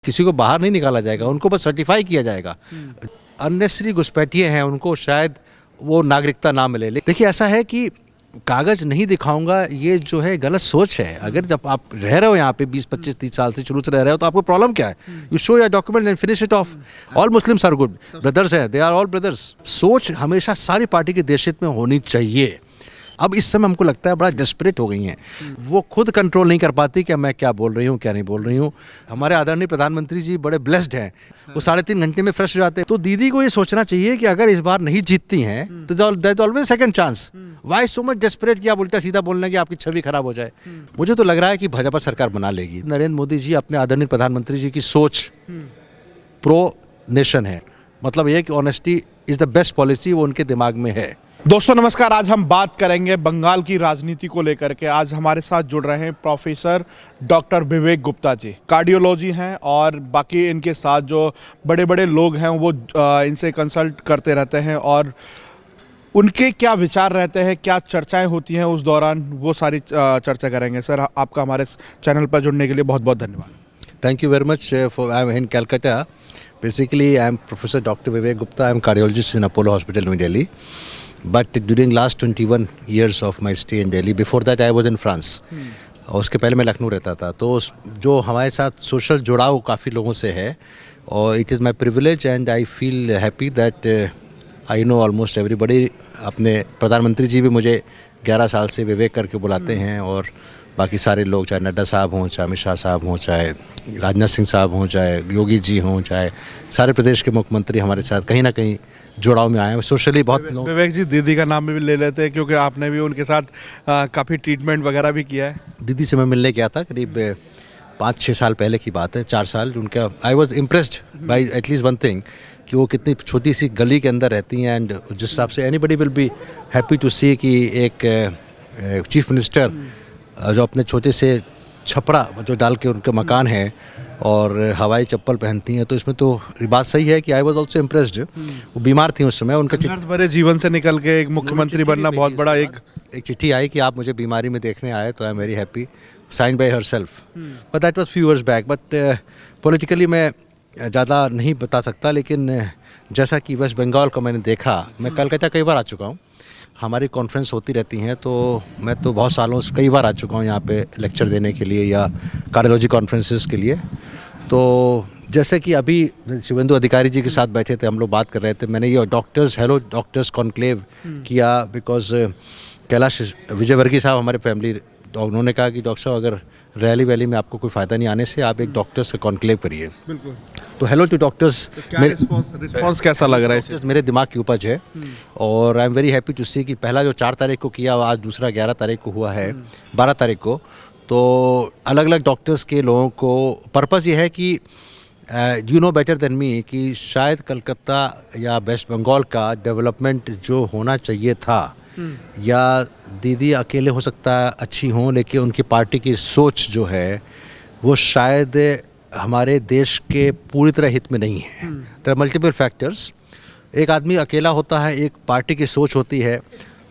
किसी को बाहर नहीं निकाला जाएगा, उनको बस सर्टिफाई किया जाएगा। अननेसेसरी घुसपैठिए हैं, उनको शायद वो नागरिकता ना मिले। देखिए ऐसा है कि कागज नहीं दिखाऊंगा, ये जो है गलत सोच है। अगर जब आप रह रहे हो यहाँ पे 20, 25, 30 साल से शुरू से रह रहे हो तो आपको प्रॉब्लम क्या है? You show your document and finish it off. All Muslims are good, brothers हैं, दे आर ऑल ब्रदर्स। सोच हमेशा सारी पार्टी के देशहित में होनी चाहिए। अब इस समय हमको लगता है बड़ा डेस्परेट हो गई हैं, वो खुद कंट्रोल नहीं कर पाती कि मैं क्या बोल रही हूँ क्या नहीं बोल रही हूँ। हमारे आदरणीय प्रधानमंत्री जी बड़े ब्लेस्ड हैं, वो 3.5 घंटे में फ्रेश हो जाते हैं। तो दीदी को ये सोचना चाहिए कि अगर इस बार नहीं जीतती हैं तो there is always second chance. Why so much desperate कि आप उल्टा सीधा बोलना कि आपकी छवि खराब हो जाए। मुझे तो लग रहा है कि भाजपा सरकार बना लेगी। नरेंद्र मोदी जी अपने आदरणीय प्रधानमंत्री जी की सोच प्रो नेशन है, मतलब ये कि honesty is the best policy, वो उनके दिमाग में है। दोस्तों नमस्कार, आज हम बात करेंगे बंगाल की राजनीति को लेकर के। आज हमारे साथ जुड़ रहे हैं प्रोफेसर डॉक्टर विवेक गुप्ता जी, कार्डियोलॉजी हैं, और बाकी इनके साथ जो बड़े बड़े लोग हैं वो इनसे कंसल्ट करते रहते हैं और उनके क्या विचार रहते हैं, क्या चर्चाएं होती हैं उस दौरान, वो सारी चर्चा करेंगे। सर, आपका हमारे चैनल पर जुड़ने के लिए बहुत बहुत धन्यवाद। Thank you very much I am in Calcutta. Basically, I am Professor Dr. Vivek Gupta. I am cardiologist in Apollo Hospital, New Delhi. But during last 21 years of my stay in Delhi, before that I was in France. और उसके पहले मैं लखनऊ रहता था। तो जो हमारे साथ सोशल जुड़ाव काफ़ी लोगों से है, और it is my privilege and I feel happy that I know almost everybody. अपने प्रधानमंत्री जी भी मुझे 11 साल से विवेक करके बुलाते हैं, और बाकी सारे लोग, चाहे नड्डा साहब हों, चाहे अमित शाह साहब हों, चाहे राजनाथ सिंह साहब हों, चाहे योगी जी हों, चाहे सारे प्रदेश के मुख्यमंत्री हमारे साथ कहीं ना कहीं जुड़ाव में आए हैं। सोशली बहुत लोग। विवेक जी, दीदी का नाम भी ले लेते हैं क्योंकि आपने भी उनके साथ काफ़ी ट्रीटमेंट वगैरह भी किया है। दीदी से मैं मिलने गया था करीब 5-6 साल पहले की बात है, 4 साल। उनका I was impressed by at least one thing कि वो कितनी छोटी सी गली के अंदर रहती हैं, एंड जिस हिसाब से anybody will be happy to see कि एक चीफ मिनिस्टर जो अपने छोटे से छपड़ा जो डाल के उनके मकान है और हवाई चप्पल पहनती हैं, तो इसमें तो बात सही है कि आई वॉज ऑल्सो इम्प्रेस्ड। वो बीमार थी उस समय, उनका भरे जीवन से निकल के एक मुख्यमंत्री बनना बहुत बड़ा एक चिट्ठी आई कि आप मुझे बीमारी में देखने आए, तो आई am very happy, signed by her self. But that was few years back. But politically मैं ज़्यादा नहीं बता सकता, लेकिन जैसा कि वेस्ट बंगाल को मैंने देखा, मैं कलकत्ता कई बार आ चुका हूँ, हमारी कॉन्फ्रेंस होती रहती हैं, तो मैं तो बहुत सालों से कई बार आ चुका हूँ यहाँ पे लेक्चर देने के लिए या कार्डियोलॉजी कॉन्फ्रेंसेस के लिए। तो जैसे कि अभी शिवेंदु अधिकारी जी के साथ बैठे थे, हम लोग बात कर रहे थे, मैंने ये हेलो डॉक्टर्स कॉन्क्लेव किया, बिकॉज कैलाश विजयवर्गीय साहब हमारे फैमिली, उन्होंने कहा कि डॉक्टर साहब अगर रैली वैली में आपको कोई फ़ायदा नहीं आने से आप एक डॉक्टर्स का कॉन्क्लेव करिए। बिल्कुल। तो हेलो टू डॉक्टर्स। तो रिस्पॉन्स कैसा लग रहा है? मेरे दिमाग की उपज है, और I am very happy to see कि पहला जो 4 तारीख को किया, आज दूसरा 11 तारीख को हुआ है, 12 तारीख को। तो अलग अलग डॉक्टर्स के लोगों को पर्पज़ ये है कि you know better than me कि शायद कलकत्ता या वेस्ट बंगाल का डेवलपमेंट जो होना चाहिए था, या दीदी अकेले हो सकता है अच्छी हों, लेकिन उनकी पार्टी की सोच जो है वो शायद हमारे देश के पूरी तरह हित में नहीं है। There are multiple factors. एक आदमी अकेला होता है, एक पार्टी की सोच होती है,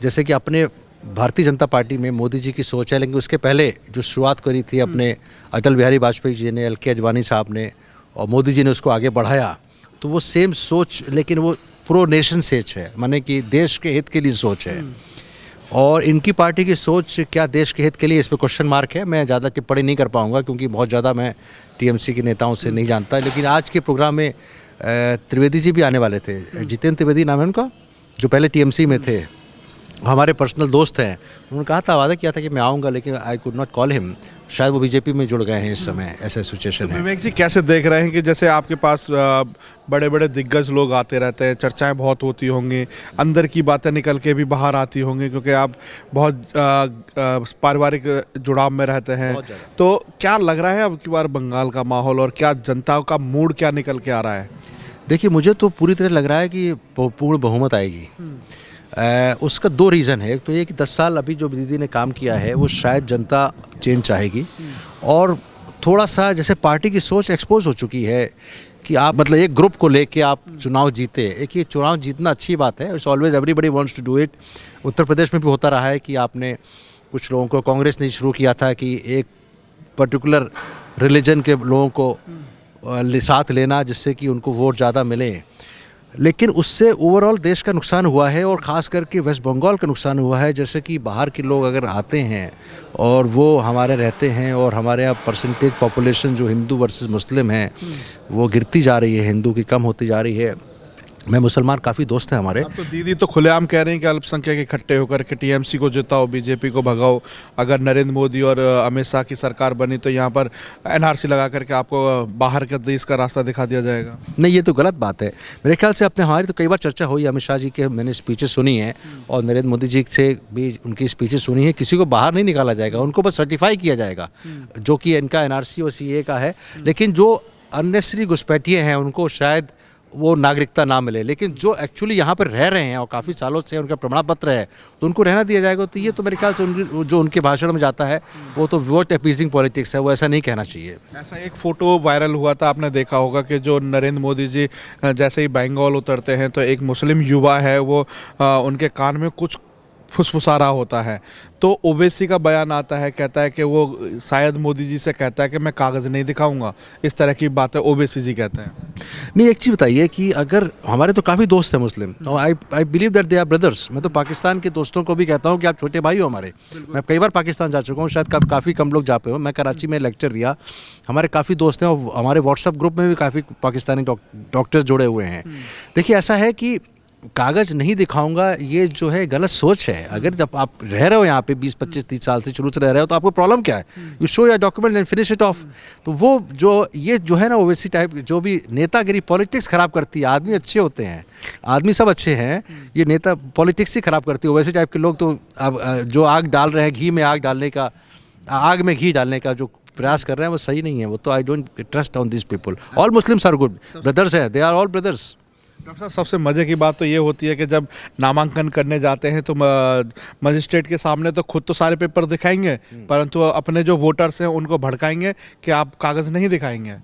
जैसे कि अपने भारतीय जनता पार्टी में मोदी जी की सोच है, लेकिन उसके पहले जो शुरुआत करी थी अपने अटल बिहारी वाजपेयी जी ने, LK अडवाणी साहब ने, और मोदी जी ने उसको आगे बढ़ाया। तो वो सेम सोच, लेकिन वो प्रो नेशन सोच है, माने कि देश के हित के लिए सोच है। और इनकी पार्टी की सोच क्या देश के हित के लिए, इस पर क्वेश्चन मार्क है। मैं ज़्यादा टिप्पणी नहीं कर पाऊँगा क्योंकि बहुत ज़्यादा मैं TMC के नेताओं से नहीं जानता। लेकिन आज के प्रोग्राम में त्रिवेदी जी भी आने वाले थे, जितेंद्र त्रिवेदी नाम है उनका, जो पहले TMC में थे, हमारे पर्सनल दोस्त हैं। उन्होंने कहा था, वादा किया था कि मैं आऊँगा, लेकिन I could not call him. शायद वो बीजेपी में जुड़ गए हैं इस समय, ऐसा सिचुएशन है। विवेक जी, कैसे देख रहे हैं कि जैसे आपके पास बड़े बड़े दिग्गज लोग आते रहते हैं, चर्चाएं बहुत होती होंगी, अंदर की बातें निकल के भी बाहर आती होंगी क्योंकि आप बहुत पारिवारिक जुड़ाव में रहते हैं, तो क्या लग रहा है अब की बार बंगाल का माहौल, और क्या जनता का मूड क्या निकल के आ रहा है? देखिए, मुझे तो पूरी तरह लग रहा है कि पूर्ण बहुमत आएगी। उसका 2 रीज़न है। एक तो ये कि 10 साल अभी जो दीदी ने काम किया है, वो शायद जनता चेंज चाहेगी, और थोड़ा सा जैसे पार्टी की सोच एक्सपोज हो चुकी है कि आप मतलब एक ग्रुप को लेके आप चुनाव जीते। एक ये चुनाव जीतना अच्छी बात है, it's always everybody wants to do it. Uttar Pradesh में भी होता रहा है कि आपने कुछ लोगों को, कांग्रेस ने शुरू किया था कि एक पर्टिकुलर रिलीजन के लोगों को साथ लेना जिससे कि उनको वोट ज़्यादा मिले, लेकिन उससे ओवरऑल देश का नुकसान हुआ है और ख़ास करके वेस्ट बंगाल का नुकसान हुआ है। जैसे कि बाहर के लोग अगर आते हैं और वो हमारे रहते हैं और हमारे यहाँ परसेंटेज पॉपुलेशन जो हिंदू वर्सेस मुस्लिम है वो गिरती जा रही है, हिंदू की कम होती जा रही है। मैं मुसलमान काफ़ी दोस्त हैं हमारे। अब तो दीदी तो खुलेआम कह रहे हैं कि अल्पसंख्यक इकट्ठे होकर के टीएमसी को जिताओ, बीजेपी को भगाओ, अगर नरेंद्र मोदी और अमित शाह की सरकार बनी तो यहाँ पर एनआरसी लगा करके आपको बाहर के देश का रास्ता दिखा दिया जाएगा। नहीं, ये तो गलत बात है मेरे ख्याल से। अपने हमारी तो कई बार चर्चा हुई, अमित शाह जी के मैंने स्पीचेस सुनी है और नरेंद्र मोदी जी से भी उनकी स्पीचेस सुनी है। किसी को बाहर नहीं निकाला जाएगा, उनको बस सर्टिफाई किया जाएगा जो कि इनका एनआरसी और सीए का है। लेकिन जो अननेसेसरी घुसपैठिए हैं उनको शायद वो नागरिकता ना मिले, लेकिन जो एक्चुअली यहाँ पर रह रहे हैं और काफ़ी सालों से उनका प्रमाण पत्र है तो उनको रहना दिया जाएगा। तो ये तो मेरे ख्याल से जो उनके भाषण में जाता है वो तो वोट अपीजिंग पॉलिटिक्स है, वो ऐसा नहीं कहना चाहिए। ऐसा एक फ़ोटो वायरल हुआ था, आपने देखा होगा कि जो नरेंद्र मोदी जी जैसे ही बंगाल उतरते हैं तो एक मुस्लिम युवा है वो उनके कान में कुछ फुसफुसा रहा होता है, तो ओवैसी का बयान आता है, कहता है कि वो शायद मोदी जी से कहता है कि मैं कागज़ नहीं दिखाऊंगा, इस तरह की बातें ओवैसी जी कहते हैं। नहीं, एक चीज़ बताइए कि अगर हमारे तो काफ़ी दोस्त हैं मुस्लिम और I believe that they are brothers. मैं तो पाकिस्तान के दोस्तों को भी कहता हूँ कि आप छोटे भाई हो हमारे। मैं कई बार पाकिस्तान जा चुका हूँ, शायद काफ़ी कम लोग जा पे हो। मैं कराची में लेक्चर दिया, हमारे काफ़ी दोस्त हैं और हमारे व्हाट्सएप ग्रुप में भी काफ़ी पाकिस्तानी डॉक्टर्स जुड़े हुए हैं। देखिए, ऐसा है कि कागज़ नहीं दिखाऊंगा ये जो है गलत सोच है। अगर जब आप रह रहे हो यहाँ पे 20, 25, 30 साल से शुरू से रह रहे हो तो आपको प्रॉब्लम क्या है? You show your document and finish it of. तो वो जो है ना ओवैसी टाइप जो भी नेतागिरी पॉलिटिक्स ख़राब करती है। आदमी अच्छे होते हैं, आदमी सब अच्छे हैं, ये नेता पॉलिटिक्स ही ख़राब करती है। ओवैसी टाइप के लोग तो अब जो आग डाल रहे हैं, घी में आग डालने का, आग में घी डालने का जो प्रयास कर रहे हैं वो सही नहीं है। वो तो I don't trust on this people. All Muslims are good, brothers हैं, they are all brothers. Doctor साहब, सबसे मज़े की बात तो ये होती है कि जब नामांकन करने जाते हैं तो मजिस्ट्रेट के सामने तो खुद तो सारे पेपर दिखाएंगे, परंतु अपने जो वोटर्स हैं उनको भड़काएंगे कि आप कागज़ नहीं दिखाएंगे।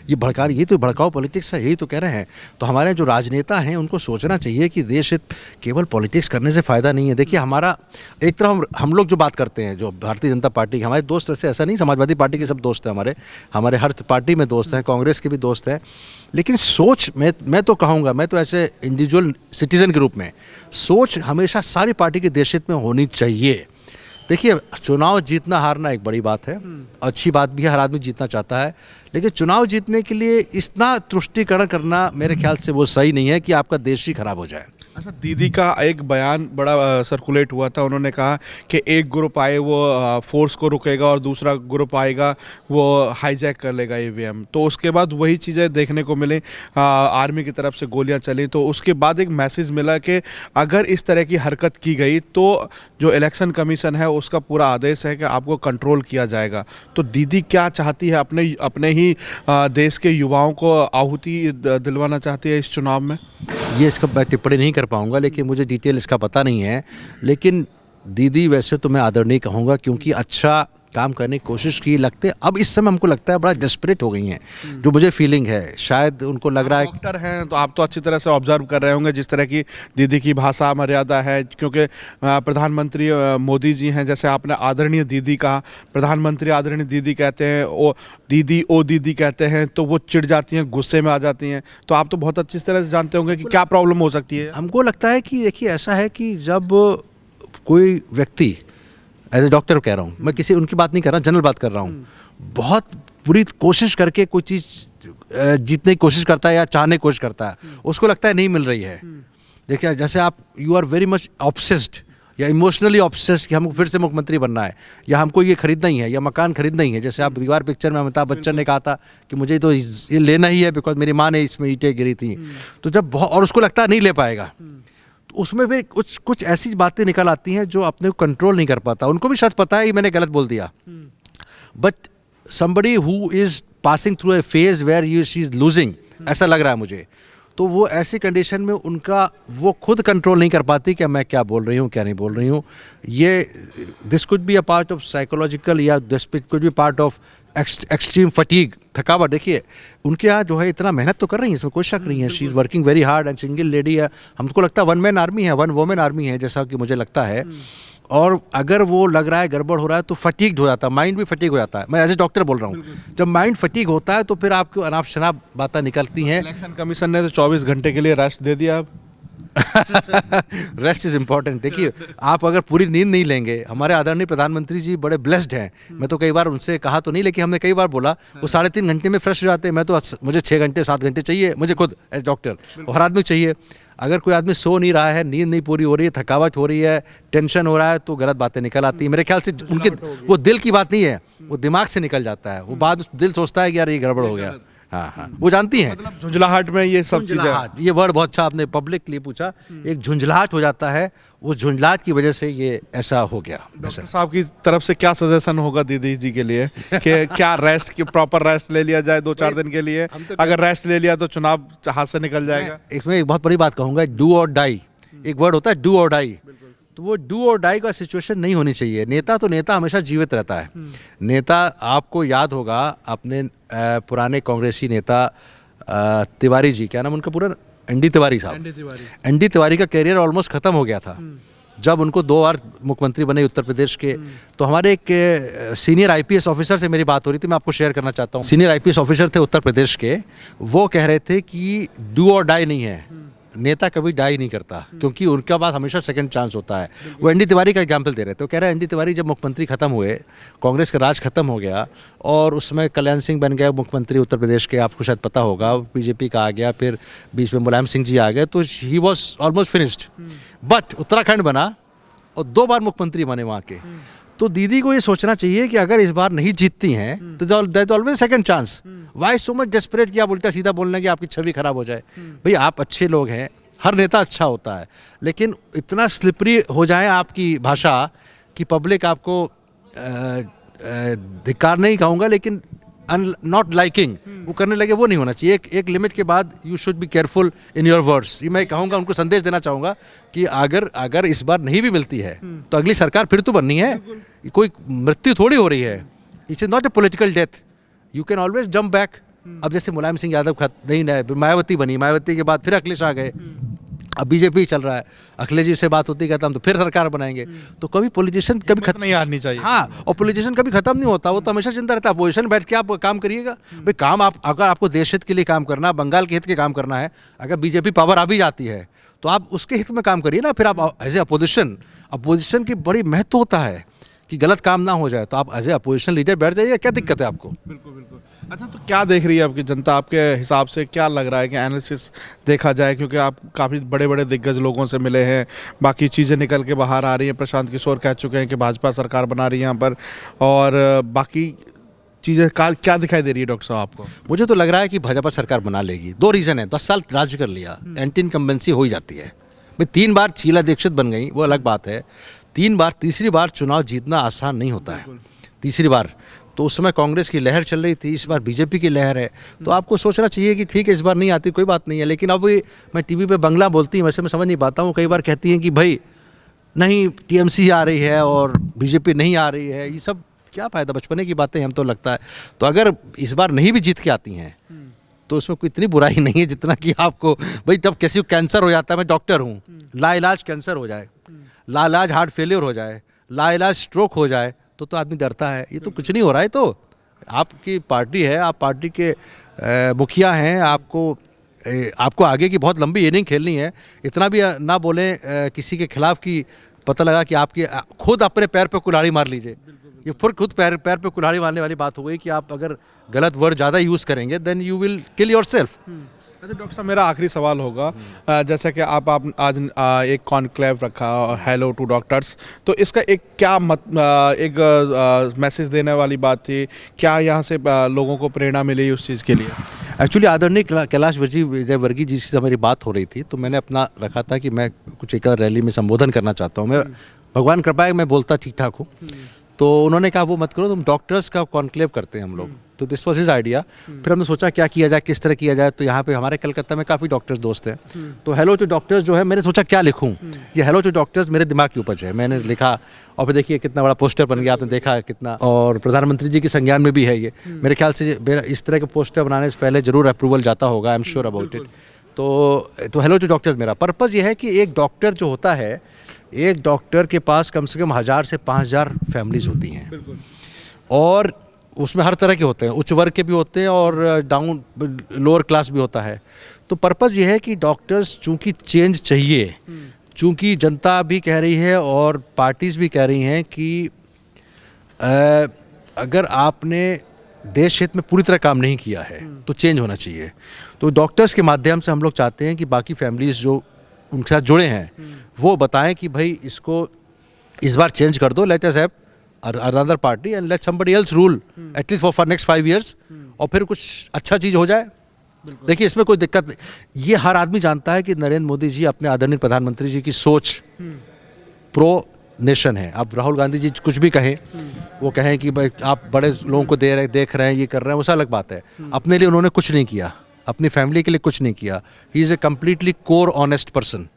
ये तो भड़काऊ पॉलिटिक्स है, यही तो कह रहे हैं। तो हमारे जो राजनेता हैं उनको सोचना चाहिए कि देश हित केवल पॉलिटिक्स करने से फ़ायदा नहीं है। देखिए, हमारा एक तरफ हम लोग जो बात करते हैं, जो भारतीय जनता पार्टी के हमारे दोस्त, वैसे ऐसा नहीं, समाजवादी पार्टी के सब दोस्त हैं हमारे हर पार्टी में दोस्त हैं, कांग्रेस के भी दोस्त हैं। लेकिन सोच मैं तो कहूँगा, मैं तो ऐसे इंडिविजुअल सिटीज़न के रूप में सोच हमेशा सारी पार्टी के देश हित में होनी चाहिए। देखिए, चुनाव जीतना हारना एक बड़ी बात है, अच्छी बात भी है, हर आदमी जीतना चाहता है, लेकिन चुनाव जीतने के लिए इतना तुष्टीकरण करना मेरे ख्याल से वो सही नहीं है कि आपका देश ही खराब हो जाए। अच्छा, दीदी का एक बयान बड़ा सर्कुलेट हुआ था, उन्होंने कहा कि एक ग्रुप आए वो फोर्स को रुकेगा और दूसरा ग्रुप आएगा वो हाईजैक कर लेगा ईवीएम। तो उसके बाद वही चीज़ें देखने को मिली, आर्मी की तरफ से गोलियां चली। तो उसके बाद एक मैसेज मिला कि अगर इस तरह की हरकत की गई तो जो इलेक्शन कमीशन है उसका पूरा आदेश है कि आपको कंट्रोल किया जाएगा। तो दीदी क्या चाहती है? अपने ही देश के युवाओं को आहुति दिलवाना चाहती है इस चुनाव में? ये इसका मैं टिप्पणी नहीं कर पाऊंगा, लेकिन मुझे डिटेल इसका पता नहीं है। लेकिन दीदी वैसे तो मैं आदरणीय कहूँगा, क्योंकि अच्छा काम करने की कोशिश की। लगते अब इस समय हमको लगता है बड़ा डेस्परेट हो गई हैं, जो मुझे फीलिंग है। शायद उनको लग रहा है, डॉक्टर हैं तो आप तो अच्छी तरह से ऑब्जर्व कर रहे होंगे जिस तरह की दीदी की भाषा मर्यादा है, क्योंकि प्रधानमंत्री मोदी जी हैं, जैसे आपने आदरणीय दीदी कहा, प्रधानमंत्री आदरणीय दीदी कहते हैं, ओ दीदी कहते हैं, तो वो चिढ़ जाती हैं, गुस्से में आ जाती हैं। तो आप तो बहुत अच्छी तरह से जानते होंगे कि क्या प्रॉब्लम हो सकती है। हमको लगता है कि देखिए, ऐसा है कि जब कोई व्यक्ति, एज ए डॉक्टर कह रहा हूँ मैं, किसी उनकी बात नहीं कर रहा, जनरल बात कर रहा हूँ, बहुत पूरी कोशिश करके कोई चीज़ जीतने की कोशिश करता है या चाहने की कोशिश करता है, उसको लगता है नहीं मिल रही है। देखिए, जैसे आप you are very much obsessed या इमोशनली ऑब्सेस्ड कि हमको फिर से मुख्यमंत्री बनना है, या हमको ये खरीदना ही है, या मकान खरीदना ही है। जैसे आप दीवार पिक्चर में अमिताभ बच्चन ने कहा था कि मुझे तो ये लेना ही है बिकॉज मेरी माँ ने इसमें ईंटें गिरी थी। तो जब बहुत, और उसको लगता है नहीं ले पाएगा, उसमें भी कुछ ऐसी बातें निकल आती हैं जो अपने को कंट्रोल नहीं कर पाता। उनको भी शायद पता है कि मैंने गलत बोल दिया, but somebody who is passing through a phase where she is losing, ऐसा लग रहा है मुझे। तो वो ऐसी कंडीशन में उनका वो खुद कंट्रोल नहीं कर पाती कि मैं क्या बोल रही हूँ क्या नहीं बोल रही हूँ। ये this could be a part of psychological, या this could be part of extreme fatigue, थकावट। देखिए, उनके यहाँ जो है इतना मेहनत तो कर रही है, इसमें कोई शक नहीं है। She is working very hard and single lady है। हमको लगता है वन मैन आर्मी है, वन वोमेन आर्मी है, जैसा कि मुझे लगता है। और अगर वो लग रहा है गड़बड़ हो रहा है तो फटीग्ड हो जाता है, माइंड भी फटीग हो जाता है। मैं एज ए डॉक्टर बोल रहा हूँ, जब माइंड फटीग होता है तो फिर आपको अनाप शनाप बातें निकलती हैं। इलेक्शन कमीशन ने तो 24 घंटे के लिए रेस्ट दे दिया अब। Rest is important. देखिए, आप अगर पूरी नींद नहीं लेंगे, हमारे आदरणीय प्रधानमंत्री जी बड़े ब्लेस्ड हैं। मैं तो कई बार उनसे कहा तो नहीं, लेकिन हमने कई बार बोला, वो 3.5 घंटे में फ्रेश हो जाते हैं। मैं तो मुझे 6 घंटे 7 घंटे चाहिए, मुझे खुद एज डॉक्टर, और हर आदमी चाहिए। अगर कोई आदमी सो नहीं रहा है, नींद नहीं पूरी हो रही है, थकावट हो रही है, टेंशन हो रहा है, तो गलत बातें निकल आती है। मेरे ख्याल से उनके वो दिल की बात नहीं है, वो दिमाग से निकल जाता है। वो बात दिल सोचता है कि यार ये गड़बड़ हो गया। हाँ हाँ, वो जानती हैं। मतलब झुंझलाहट में ये सब चीजें, ये वर्ड बहुत अच्छा आपने पब्लिक के लिए पूछा। एक झुंझलाहट हो जाता है, उस झुंझलाहट की वजह से ये ऐसा हो गया। डॉक्टर साहब की तरफ से क्या सजेशन होगा दीदी जी के लिए कि क्या रेस्ट की प्रॉपर रेस्ट ले लिया जाए 2-4 दिन के लिए? अगर रेस्ट ले लिया तो चुनाव हाथ से निकल जाएगा। इसमें एक बहुत बड़ी बात कहूँगा, डू और डाई। एक वर्ड होता है डू और डाई, तो वो डू और डाई का सिचुएशन नहीं होनी चाहिए। नेता तो नेता हमेशा जीवित रहता है। नेता, आपको याद होगा अपने पुराने कांग्रेसी नेता तिवारी जी, क्या नाम उनका पूरा, एनडी तिवारी साहब। एनडी तिवारी का करियर ऑलमोस्ट खत्म हो गया था जब उनको 2 बार मुख्यमंत्री बने उत्तर प्रदेश के। तो हमारे एक सीनियर आईपीएस ऑफिसर से मेरी बात हो रही थी, मैं आपको शेयर करना चाहता हूँ। सीनियर आईपीएस ऑफिसर थे उत्तर प्रदेश के, वो कह रहे थे कि डू और डाई नहीं है, नेता कभी डाई नहीं करता, क्योंकि उनका पास हमेशा सेकंड चांस होता है। वो एनडी तिवारी का एग्जाम्पल दे रहे थे। वो कह रहे हैं एनडी तिवारी जब मुख्यमंत्री खत्म हुए, कांग्रेस का राज खत्म हो गया और उसमें कल्याण सिंह बन गया मुख्यमंत्री उत्तर प्रदेश के, आपको शायद पता होगा, बीजेपी का आ गया, फिर बीच में मुलायम सिंह जी आ गए, तो he was almost finished. But Uttarakhand बना और 2 बार मुख्यमंत्री बने वहाँ के। तो दीदी को ये सोचना चाहिए कि अगर इस बार नहीं जीतती हैं तो there always second chance. Why so much desperate कि आप उल्टा सीधा बोलने कि आपकी छवि खराब हो जाए? भाई, आप अच्छे लोग हैं, हर नेता अच्छा होता है, लेकिन इतना स्लिपरी हो जाए आपकी भाषा कि पब्लिक आपको धिक्कार नहीं कहूँगा, लेकिन नॉट लाइकिंग वो करने लगे, वो नहीं होना चाहिए। एक लिमिट के बाद you should be careful in your words. ये मैं कहूँगा, उनको संदेश देना चाहूँगा कि अगर इस बार नहीं भी मिलती है तो अगली सरकार फिर तो बननी है। कोई मृत्यु थोड़ी हो रही है, it's not a political death, you can always jump back. अब जैसे मुलायम सिंह यादव नहीं, मायावती बनी, मायावती के बाद फिर अखिलेश आ गए, अब बीजेपी चल रहा है, अखिलेश जी से बात होती, कहता हम तो फिर सरकार बनाएंगे। तो कभी पॉलिटिशियन कभी खत्म नहीं हारनी चाहिए। हाँ, और पॉलिटिशियन कभी खत्म नहीं होता, वो तो हमेशा चिंता रहता है। अपोजिशन बैठ के आप काम करिएगा भाई, काम आप, अगर आपको देश हित के लिए काम करना, बंगाल के हित के काम करना है, अगर बीजेपी पावर आ भी जाती है तो आप उसके हित में काम करिए ना। फिर आप एज ए अपोजिशन की बड़ी महत्व होता है कि गलत काम ना हो जाए, तो आप एज ए अपोजिशन लीडर बैठ जाइए, क्या दिक्कत है आपको? बिल्कुल बिल्कुल। अच्छा, तो क्या देख रही है आपकी जनता? आपके हिसाब से क्या लग रहा है कि एनालिसिस देखा जाए, क्योंकि आप काफ़ी बड़े बड़े दिग्गज लोगों से मिले हैं, बाकी चीज़ें निकल के बाहर आ रही हैं, प्रशांत किशोर कह चुके हैं कि भाजपा सरकार बना रही है यहाँ पर, और बाकी चीज़ें क्या दिखाई दे रही है डॉक्टर साहब आपको? मुझे तो लग रहा है कि भाजपा सरकार बना लेगी। 2 रीज़न है, 10 साल राज्य कर लिया, एंटी इनकम्बेंसी हो ही जाती है भाई। 3 बार शीला दीक्षित बन गई, वो अलग बात है। 3 बार, तीसरी बार चुनाव जीतना आसान नहीं होता है। तीसरी बार तो उस समय कांग्रेस की लहर चल रही थी, इस बार बीजेपी की लहर है, तो आपको सोचना चाहिए कि ठीक है, इस बार नहीं आती कोई बात नहीं है। लेकिन अब मैं टीवी पे बंगला बोलती हूँ, वैसे मैं समझ नहीं पाता हूँ। कई बार कहती हैं कि भाई नहीं, टीएमसी आ रही है और बीजेपी नहीं आ रही है, ये सब क्या फ़ायदा, बचपने की बातें हम तो लगता है। तो अगर इस बार नहीं भी जीत के आती हैं तो उसमें कोई इतनी बुराई नहीं है जितना कि आपको, भाई जब किसी को कैंसर हो जाता है, मैं डॉक्टर हूँ, लाइलाज कैंसर हो जाए, लाइलाज हार्ट फेलियर हो जाए, लाइलाज स्ट्रोक हो जाए, तो आदमी डरता है। ये तो कुछ नहीं हो रहा है। तो आपकी पार्टी है, आप पार्टी के मुखिया हैं, आपको आगे की बहुत लंबी इनिंग खेलनी है। इतना भी ना बोलें किसी के खिलाफ कि पता लगा कि आपकी खुद अपने पैर पे कुल्हाड़ी मार लीजिए। ये फिर खुद पैर पे कुल्हाड़ी मारने वाली बात हो गई कि आप अगर गलत वर्ड ज़्यादा यूज़ करेंगे then you will kill yourself. अच्छा डॉक्टर साहब, मेरा आखिरी सवाल होगा, जैसा कि आप आज एक कॉन्क्लेव रखा, हेलो टू डॉक्टर्स, तो इसका एक मैसेज देने वाली बात थी क्या? यहाँ से लोगों को प्रेरणा मिली उस चीज़ के लिए? एक्चुअली आदरणीय कैलाश विजयवर्गीय जी से मेरी बात हो रही थी, तो मैंने अपना रखा था कि मैं कुछ एक रैली में संबोधन करना चाहता हूँ। मैं भगवान कृपा है मैं बोलता ठीक ठाक हूँ। तो उन्होंने कहा वो मत करो, तुम डॉक्टर्स का कॉन्क्लेव करते हैं हम लोग। तो दिस वॉज हिज आइडिया। फिर हमने सोचा क्या किया जाए, किस तरह किया जाए। तो यहाँ पे हमारे कलकत्ता में काफ़ी डॉक्टर्स दोस्त हैं, तो हेलो टू डॉक्टर्स जो है, मैंने सोचा क्या लिखूँ। ये हेलो टू डॉक्टर्स मेरे दिमाग की उपज है, मैंने लिखा और फिर देखिए कितना बड़ा पोस्टर बन गया, आपने देखा कितना, और प्रधानमंत्री जी के संज्ञान में भी है ये। मेरे ख्याल से इस तरह के पोस्टर बनाने से पहले जरूर अप्रूवल जाता होगा, I am sure about it. तो हेलो टू डॉक्टर्स मेरा पर्पज़ ये है कि एक डॉक्टर जो होता है एक डॉक्टर के पास कम से कम 1000 से 5000 फैमिलीज होती हैं, बिल्कुल। और उसमें हर तरह के होते हैं, उच्च वर्ग के भी होते हैं और डाउन लोअर क्लास भी होता है। तो पर्पज़ ये है कि डॉक्टर्स, चूँकि चेंज चाहिए, चूँकि जनता भी कह रही है और पार्टीज़ भी कह रही हैं कि अगर आपने देश हित में पूरी तरह काम नहीं किया है तो चेंज होना चाहिए। तो डॉक्टर्स के माध्यम से हम लोग चाहते हैं कि बाकी फैमिलीज़ जो उनके साथ जुड़े हैं वो बताएं कि भाई इसको इस बार चेंज कर दो, let us have another party and let somebody else rule at least for next 5 years, और फिर कुछ अच्छा चीज़ हो जाए। देखिए इसमें कोई दिक्कत नहीं, ये हर आदमी जानता है कि नरेंद्र मोदी जी अपने आदरणीय प्रधानमंत्री जी की सोच प्रो नेशन है। अब राहुल गांधी जी कुछ भी कहें, वो कहें कि भाई आप बड़े लोगों को देख रहे हैं, ये कर रहे हैं, वो अलग बात है। अपने लिए उन्होंने कुछ नहीं किया, अपनी फैमिली के लिए कुछ नहीं किया। He is a completely core honest person.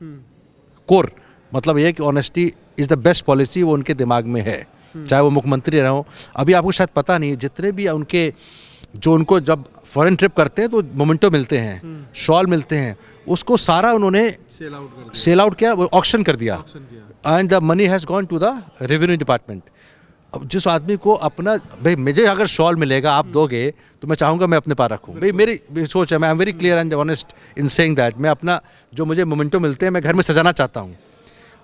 Core मतलब ये है कि honesty is the best policy, वो उनके दिमाग में है, चाहे वो मुख्यमंत्री रहे हों। अभी आपको शायद पता नहीं, जितने भी उनके जो उनको जब फॉरेन ट्रिप करते हैं तो मोमेंटो मिलते हैं, शॉल मिलते हैं, उसको सारा उन्होंने सेल आउट किया, ऑक्शन कर दिया, and the money has gone to the revenue department. अब जिस आदमी को अपना, भाई मुझे अगर शॉल मिलेगा आप दोगे तो मैं चाहूँगा मैं अपने पास रखूँ। भाई मेरी सोच है, मैं आई am very clear and honest in saying that, मैं अपना जो मुझे मोमेंटो मिलते हैं मैं घर में सजाना चाहता हूँ।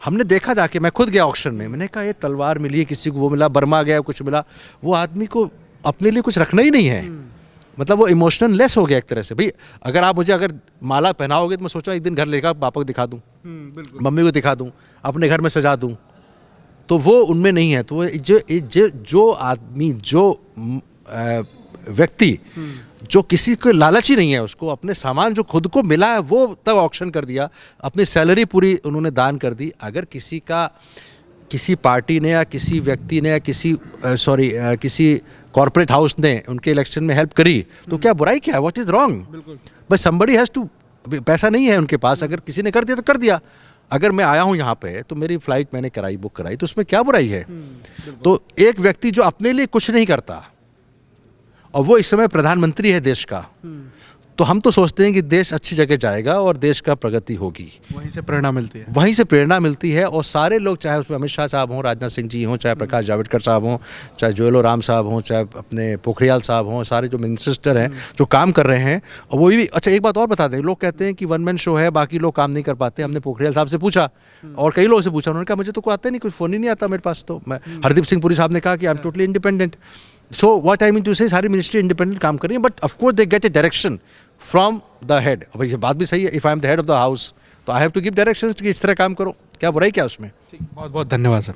हमने देखा जाके, मैं खुद गया ऑक्शन में, मैंने कहा ये तलवार मिली है, किसी को वो मिला, बर्मा गया कुछ मिला, वो आदमी को अपने लिए कुछ रखना ही नहीं है। मतलब वो इमोशनल लेस हो गया एक तरह से। भाई अगर आप मुझे अगर माला पहनाओगे तो मैं सोचा एक दिन घर लेकर पापा को दिखा दूँ, मम्मी को दिखा दूँ, अपने घर में सजा दूँ, तो वो उनमें नहीं है। तो जो आदमी, जो व्यक्ति जो किसी को लालच ही नहीं है, उसको अपने सामान जो खुद को मिला है वो तब ऑक्शन कर दिया, अपनी सैलरी पूरी उन्होंने दान कर दी। अगर किसी पार्टी ने या किसी व्यक्ति ने या किसी कॉर्पोरेट हाउस ने उनके इलेक्शन में हेल्प करी तो क्या बुराई, क्या है, व्हाट इज़ रॉन्ग? बस समबडी हैज़ टू, पैसा नहीं है उनके पास, अगर किसी ने कर दिया तो कर दिया। अगर मैं आया हूँ यहाँ पे तो मेरी फ़्लाइट मैंने बुक कराई, तो उसमें क्या बुराई है? तो एक व्यक्ति जो अपने लिए कुछ नहीं करता और वो इस समय प्रधानमंत्री है देश का, तो हम तो सोचते हैं कि देश अच्छी जगह जाएगा और देश का प्रगति होगी। वहीं से प्रेरणा मिलती है, वहीं से प्रेरणा मिलती है। और सारे लोग, चाहे उसमें अमित शाह साहब हों, राजनाथ सिंह जी हों, चाहे प्रकाश जावड़ेकर साहब हों, चाहे जोएल ओराम साहब हों, चाहे अपने पोखरियाल साहब हों, सारे जो मिनिस्टर हैं जो काम कर रहे हैं, और वो भी। अच्छा एक बात और बता दें, लोग कहते हैं कि वन मैन शो है, बाकी लोग काम नहीं कर पाते। हमने पोखरियाल साहब से पूछा और कई लोगों से पूछा, उन्होंने कहा मुझे तो कोई आता नहीं, कुछ फ़ोन ही नहीं आता मेरे पास। तो मैं हरदीप सिंह पुरी साहब ने कहा कि I am totally independent. So what I mean to say, सारी मिनिस्ट्री इंडिपेंडेंट काम कर रही है, but of course they get a direction from the head. अब ये बात भी सही है, if I am the head of the house तो I have to give direction कि इस तरह काम करो, क्या बुराई क्या उसमें। बहुत बहुत धन्यवाद सर।